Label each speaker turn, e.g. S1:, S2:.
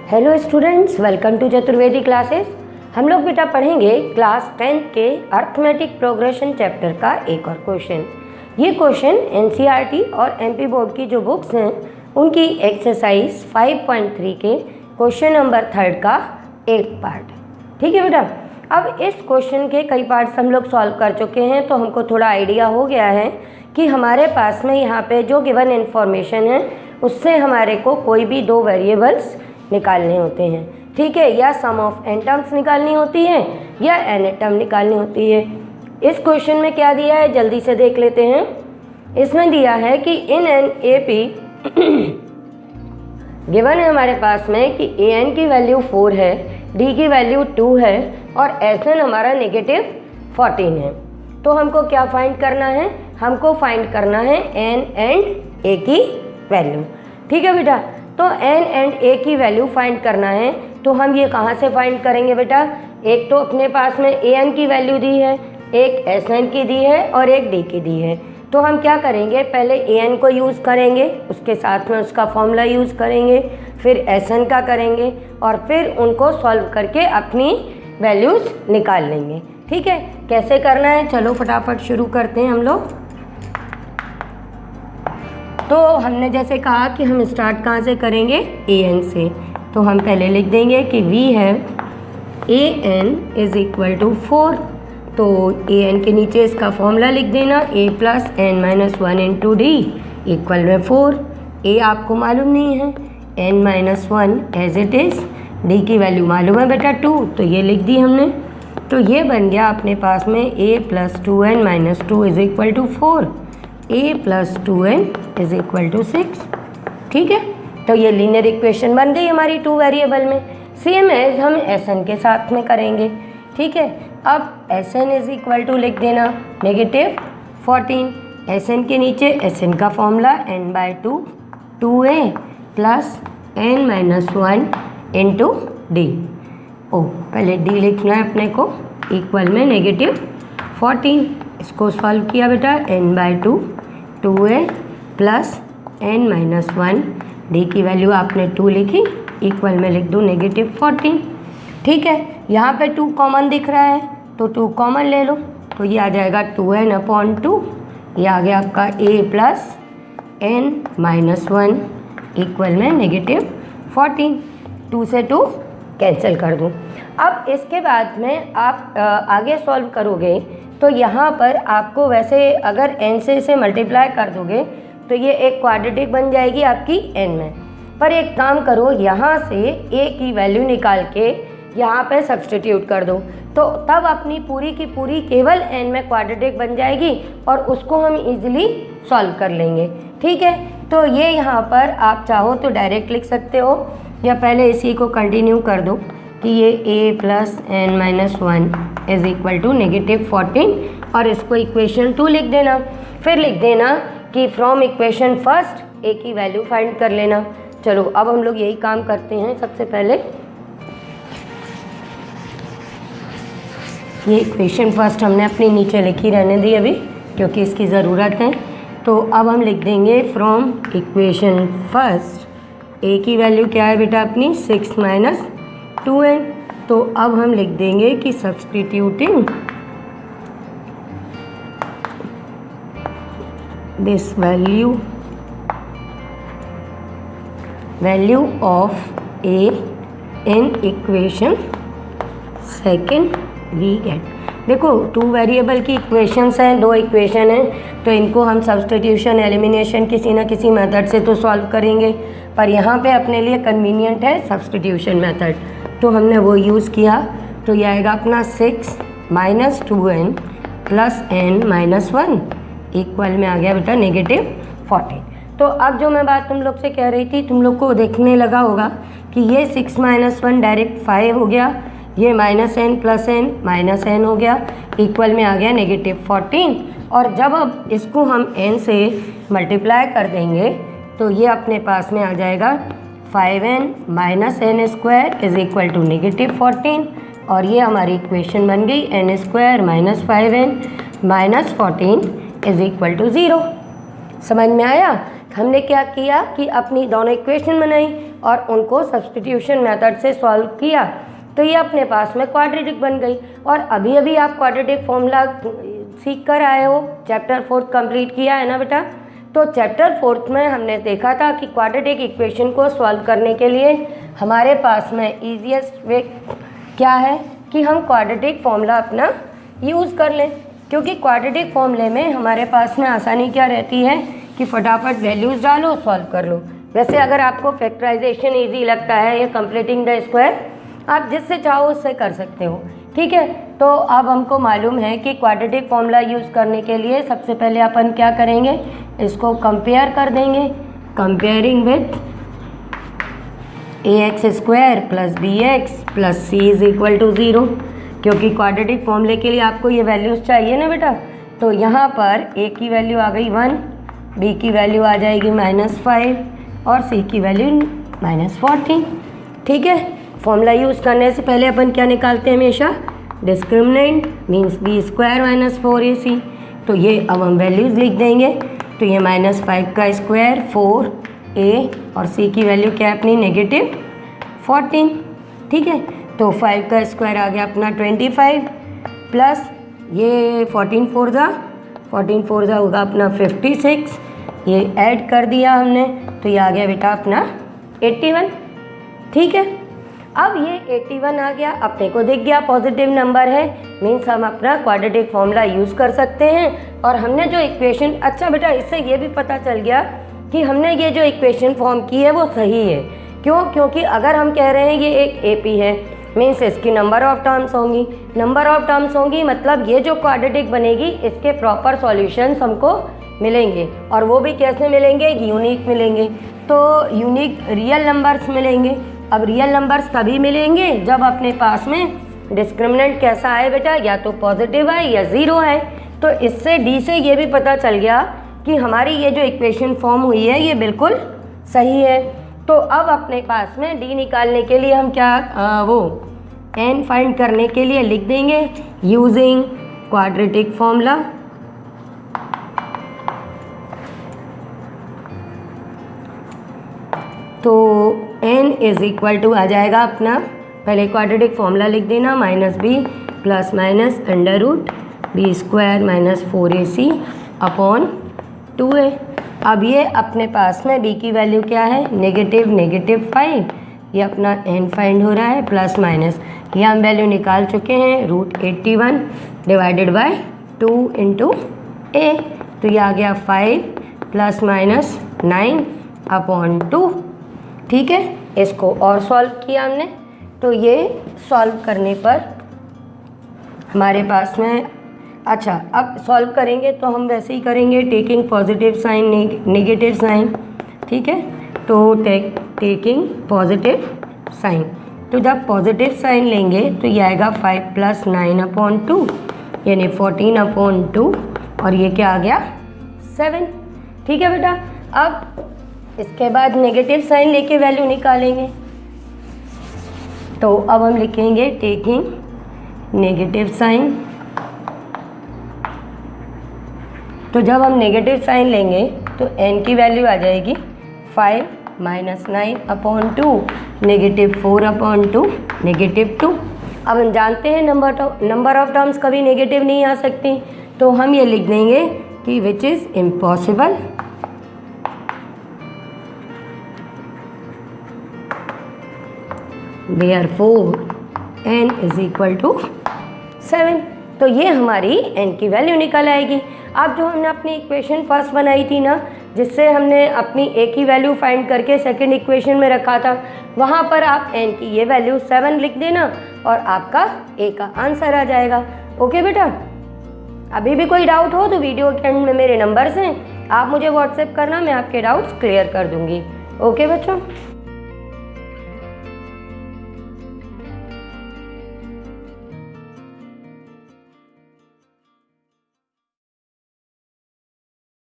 S1: Hello students, welcome to Chaturvedi classes. हम लोग बेटा पढ़ेंगे क्लास 10 के अर्थमेटिक प्रोग्रेशन चैप्टर का एक और क्वेश्चन। ये क्वेश्चन एनसीईआरटी और एमपी बोर्ड की जो बुक्स हैं उनकी एक्सरसाइज 5.3 के क्वेश्चन नंबर 3 का एक पार्ट। ठीक है बेटा, अब इस क्वेश्चन के कई पार्ट्स हम लोग सॉल्व कर चुके हैं, तो हमको थोड़ा आइडिया हो गया है कि हमारे पास में यहाँ पे जो गिवन इन्फॉर्मेशन है उससे हमारे को कोई भी दो वेरिएबल्स निकालने होते हैं। ठीक है, या सम ऑफ एन टर्म्स निकालनी होती है या एन टर्म निकालनी होती है। इस क्वेश्चन में क्या दिया है जल्दी से देख लेते हैं। इसमें दिया है कि in an A P given है हमारे पास में कि ए एन की वैल्यू 4 है, डी की वैल्यू 2 है और एस एन हमारा -14 है। तो हमको क्या फाइंड करना है? हमको फाइंड करना है एन एंड ए की वैल्यू। ठीक है बेटा, तो एन एंड ए की वैल्यू फाइंड करना है। तो हम ये कहाँ से फाइंड करेंगे बेटा? एक तो अपने पास में ए एन की वैल्यू दी है, एक एस एन की दी है और एक डी की दी है। तो हम क्या करेंगे, पहले ए एन को यूज़ करेंगे, उसके साथ में उसका फॉर्मूला यूज़ करेंगे, फिर एस एन का करेंगे और फिर उनको सॉल्व करके अपनी वैल्यूज़ निकाल लेंगे। ठीक है, कैसे करना है चलो फटाफट शुरू करते हैं हम लोग। तो हमने जैसे कहा कि हम स्टार्ट कहाँ से करेंगे, ए एन से। तो हम पहले लिख देंगे कि we have a n is equal to 4। तो ए एन के नीचे इसका फॉर्मूला लिख देना, a plus n minus 1 into d equal में 4। ए आपको मालूम नहीं है, n minus 1 as it is, d की वैल्यू मालूम है बेटा 2, तो ये लिख दी हमने। तो ये बन गया अपने पास में a plus 2n minus 2 is equal to 4, a plus 2n is equal to 6। ठीक है, तो ये लीनियर इक्वेशन बन गई हमारी 2 वेरिएबल में। सेम एज हम एस एन के साथ में करेंगे। ठीक है, अब S n is equal to लिख देना -14। एस एन के नीचे एस एन का formula n/2 2a plus n minus 1 into d. पहले डी लिखना है अपने को, इक्वल में -14। इसको सॉल्व किया बेटा, n/2 2a plus n minus 1, D की वैल्यू आपने 2 लिखी, इक्वल में लिख दूँ -14। ठीक है, यहाँ पे 2 कॉमन दिख रहा है तो 2 कॉमन ले लो, तो ये आ जाएगा 2n/2। ये आ गया आपका a plus n minus 1 equal में -14। 2 से 2 कैंसिल कर दूँ। अब इसके बाद में आप आगे सॉल्व करोगे तो यहाँ पर आपको वैसे अगर n से इसे मल्टीप्लाई कर दोगे तो ये एक क्वाड्रेटिक बन जाएगी आपकी n में। पर एक काम करो, यहाँ से a की वैल्यू निकाल के यहाँ पे सब्सटीट्यूट कर दो, तो तब अपनी पूरी की पूरी केवल n में क्वाड्रेटिक बन जाएगी और उसको हम इजीली सॉल्व कर लेंगे। ठीक है, तो ये यहाँ पर आप चाहो तो डायरेक्ट लिख सकते हो या पहले इसी को कंटिन्यू कर दो कि ये a plus n minus 1 is equal to -14 और इसको इक्वेशन 2 लिख देना। फिर लिख देना कि फ्रॉम इक्वेशन फर्स्ट a की वैल्यू फाइंड कर लेना। चलो अब हम लोग यही काम करते हैं। सबसे पहले ये इक्वेशन फर्स्ट हमने अपनी नीचे लिखी रहने दी अभी, क्योंकि इसकी ज़रूरत है। तो अब हम लिख देंगे फ्रॉम इक्वेशन फर्स्ट a की वैल्यू क्या है बेटा अपनी 6 माइनस 2n। तो अब हम लिख देंगे कि substituting this value of a in equation second we get. देखो 2 वेरिएबल की इक्वेशंस हैं, 2 इक्वेशन हैं, तो इनको हम सब्सटीट्यूशन एलिमिनेशन किसी ना किसी मेथड से तो सॉल्व करेंगे, पर यहाँ पे अपने लिए कन्वीनियंट है सब्सटीट्यूशन मेथड, तो हमने वो यूज़ किया। तो ये आएगा अपना 6 minus 2n plus n minus 1 equal में आ गया बेटा -14। तो अब जो मैं बात तुम लोग से कह रही थी, तुम लोग को देखने लगा होगा कि ये 6 माइनस 1 डायरेक्ट 5 हो गया, ये -n plus n minus n हो गया, इक्वल में आ गया -14। और जब अब इसको हम n से मल्टीप्लाई कर देंगे तो ये अपने पास में आ जाएगा 5n minus n square is equal to -14 और ये हमारी इक्वेशन बन गई n square minus 5n minus 14 is equal to 0। समझ में आया? हमने क्या किया कि अपनी दोनों इक्वेशन बनाई और उनको सब्स्टिट्यूशन मेथड से सॉल्व किया, तो ये अपने पास में क्वाड्रेटिक बन गई। और अभी अभी आप क्वाड्रेटिक फॉर्मूला सीख कर आए हो, चैप्टर 4 कंप्लीट किया है ना बेटा। तो चैप्टर 4 में हमने देखा था कि क्वाड्रेटिक इक्वेशन को सॉल्व करने के लिए हमारे पास में ईजीएस्ट वे क्या है कि हम क्वाड्रेटिक फॉर्मूला अपना यूज़ कर लें, क्योंकि क्वाड्रेटिक फॉर्मूले में हमारे पास में आसानी क्या रहती है कि फटाफट वैल्यूज़ डालो, सॉल्व कर लो। वैसे अगर आपको फैक्टराइजेशन इजी लगता है या कंप्लीटिंग द स्क्वायर, आप जिससे चाहो उससे कर सकते हो, ठीक है। तो अब हमको मालूम है कि क्वाड्रेटिक फॉर्मूला यूज़ करने के लिए सबसे पहले अपन क्या करेंगे, इसको कंपेयर कर देंगे। Comparing with ax square plus b x plus c is equal to 0, क्योंकि क्वाड्रेटिक फॉर्मूले के लिए आपको ये वैल्यूज़ चाहिए ना बेटा। तो यहाँ पर a की वैल्यू आ गई 1, b की वैल्यू आ जाएगी -5 और c की वैल्यू -14, ठीक है। फॉर्मूला यूज़ करने से पहले अपन क्या निकालते हैं हमेशा, discriminant means b square minus 4ac। तो ये अब हम वैल्यूज़ लिख देंगे। तो ये -5 का स्क्वायर 4a और c की वैल्यू क्या है अपनी -14, ठीक है। तो 5 का स्क्वायर आ गया अपना 25 प्लस ये 14 4 जा होगा अपना 56, ये ऐड कर दिया हमने तो ये आ गया बेटा अपना 81, ठीक है। अब ये 81 आ गया, अपने को दिख गया पॉजिटिव नंबर है, मीन्स हम अपना क्वाड्रेटिक फॉर्मूला यूज़ कर सकते हैं। और हमने जो इक्वेशन, अच्छा बेटा इससे ये भी पता चल गया कि हमने ये जो इक्वेशन फॉर्म की है वो सही है। क्यों? क्योंकि अगर हम कह रहे हैं ये एक AP है, मीन्स इसकी नंबर ऑफ टर्म्स होंगी, नंबर ऑफ टर्म्स होंगी मतलब ये जो क्वाड्रेटिक बनेगी इसके प्रॉपर सॉल्यूशंस हमको मिलेंगे। और वो भी कैसे मिलेंगे, यूनिक मिलेंगे। तो यूनिक रियल नंबर्स मिलेंगे। अब रियल नंबर्स तभी मिलेंगे जब अपने पास में डिस्क्रिमिनेंट कैसा आए बेटा, या तो पॉजिटिव है या 0 है। तो इससे D से ये भी पता चल गया कि हमारी ये जो इक्वेशन फॉर्म हुई है ये बिल्कुल सही है। तो अब अपने पास में D निकालने के लिए हम क्या वो n फाइंड करने के लिए लिख देंगे यूजिंग क्वाड्रेटिक फॉर्मूला। तो n इज इक्वल टू आ जाएगा अपना, पहले क्वाड्रेटिक फॉर्मूला लिख देना, -b plus minus under root b square minus 4ac upon 2a। अब ये अपने पास में b की वैल्यू क्या है, -5, ये अपना n फाइंड हो रहा है, प्लस माइनस ये हम वैल्यू निकाल चुके हैं, √81 डिवाइडेड बाय 2 इंटू a। तो ये आ गया 5 प्लस माइनस 9 अपॉन 2, ठीक है। इसको और सॉल्व किया हमने, तो ये सॉल्व करने पर हमारे पास में, अच्छा अब सॉल्व करेंगे तो हम वैसे ही करेंगे taking positive sign negative sign, ठीक है। तो टेकिंग पॉजिटिव साइन, तो जब पॉजिटिव साइन लेंगे तो ये आएगा 5 प्लस 9 अपॉन 2 यानी 14 अपॉन 2 और ये क्या आ गया 7, ठीक है बेटा। अब इसके बाद नेगेटिव साइन लेके वैल्यू निकालेंगे। तो अब हम लिखेंगे टेकिंग नेगेटिव साइन। तो जब हम नेगेटिव साइन लेंगे तो n की वैल्यू आ जाएगी 5 माइनस 9 अपॉन 2 -4 अपॉन 2 -2। अब हम जानते हैं नंबर ऑफ टर्म्स कभी नेगेटिव नहीं आ सकती, तो हम ये लिख देंगे कि which is impossible. Therefore n is equal to 7। तो ये हमारी n की वैल्यू निकल आएगी। अब जो हमने अपनी इक्वेशन फर्स्ट बनाई थी ना, जिससे हमने अपनी a की वैल्यू फाइंड करके सेकंड इक्वेशन में रखा था, वहाँ पर आप n की ये वैल्यू 7 लिख देना और आपका a का आंसर आ जाएगा। ओके बेटा, अभी भी कोई डाउट हो तो वीडियो के एंड में मेरे नंबर्स हैं, आप मुझे व्हाट्सएप करना, मैं आपके डाउट्स क्लियर कर दूँगी। ओके बच्चों।